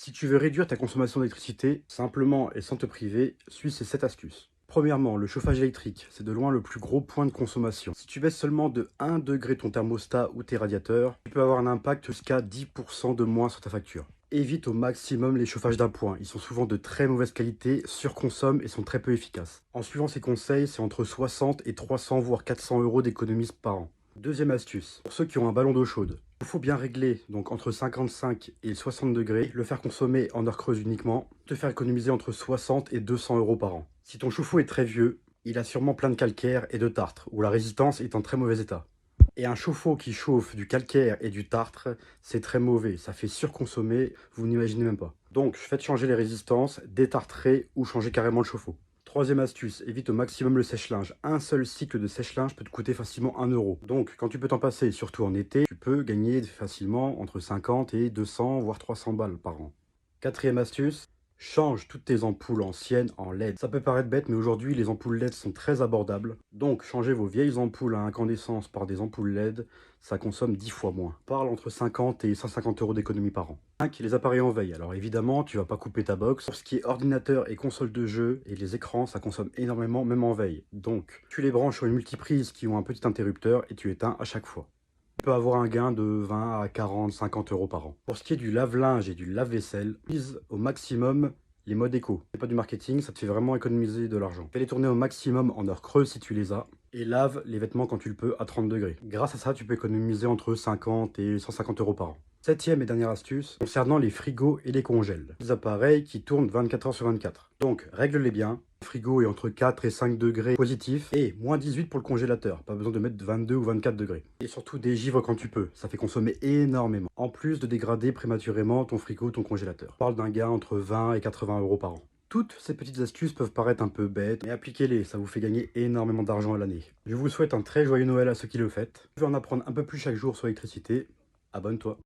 Si tu veux réduire ta consommation d'électricité, simplement et sans te priver, suis ces 7 astuces. Premièrement, le chauffage électrique, c'est de loin le plus gros point de consommation. Si tu baisses seulement de 1 degré ton thermostat ou tes radiateurs, tu peux avoir un impact jusqu'à 10% de moins sur ta facture. Évite au maximum les chauffages d'appoint, ils sont souvent de très mauvaise qualité, surconsomment et sont très peu efficaces. En suivant ces conseils, c'est entre 60 et 300 voire 400 euros d'économies par an. Deuxième astuce, pour ceux qui ont un ballon d'eau chaude, il faut bien régler, donc entre 55 et 60 degrés, le faire consommer en heure creuse uniquement, te faire économiser entre 60 et 200 euros par an. Si ton chauffe-eau est très vieux, il a sûrement plein de calcaire et de tartre, où la résistance est en très mauvais état. Et un chauffe-eau qui chauffe du calcaire et du tartre, c'est très mauvais, ça fait surconsommer, vous n'imaginez même pas. Donc faites changer les résistances, détartrer ou changer carrément le chauffe-eau. Troisième astuce, évite au maximum le sèche-linge. Un seul cycle de sèche-linge peut te coûter facilement 1 euro. Donc quand tu peux t'en passer, surtout en été, tu peux gagner facilement entre 50 et 200 voire 300 balles par an. Quatrième astuce, change toutes tes ampoules anciennes en LED. Ça peut paraître bête, mais aujourd'hui, les ampoules LED sont très abordables. Donc, changez vos vieilles ampoules à incandescence par des ampoules LED, ça consomme 10 fois moins. On parle entre 50 et 150 euros d'économie par an. 5. Les appareils en veille. Alors évidemment, tu vas pas couper ta box. Pour ce qui est ordinateur et console de jeu et les écrans, ça consomme énormément, même en veille. Donc, tu les branches sur une multiprise qui ont un petit interrupteur et tu éteins à chaque fois. Tu peux avoir un gain de 20 à 40, 50 euros par an. Pour ce qui est du lave-linge et du lave-vaisselle, utilise au maximum les modes éco. C'est pas du marketing, ça te fait vraiment économiser de l'argent. Fais les tourner au maximum en heure creuse si tu les as. Et lave les vêtements quand tu le peux à 30 degrés. Grâce à ça, tu peux économiser entre 50 et 150 euros par an. Septième et dernière astuce, concernant les frigos et les congèles. Des appareils qui tournent 24 heures sur 24. Donc, règle-les bien. Le frigo est entre 4 et 5 degrés positifs et moins 18 pour le congélateur. Pas besoin de mettre 22 ou 24 degrés. Et surtout dégivre quand tu peux. Ça fait consommer énormément. En plus de dégrader prématurément ton frigo ou ton congélateur. On parle d'un gain entre 20 et 80 euros par an. Toutes ces petites astuces peuvent paraître un peu bêtes, mais appliquez-les, ça vous fait gagner énormément d'argent à l'année. Je vous souhaite un très joyeux Noël à ceux qui le faitent. Si tu veux en apprendre un peu plus chaque jour sur l'électricité, abonne-toi.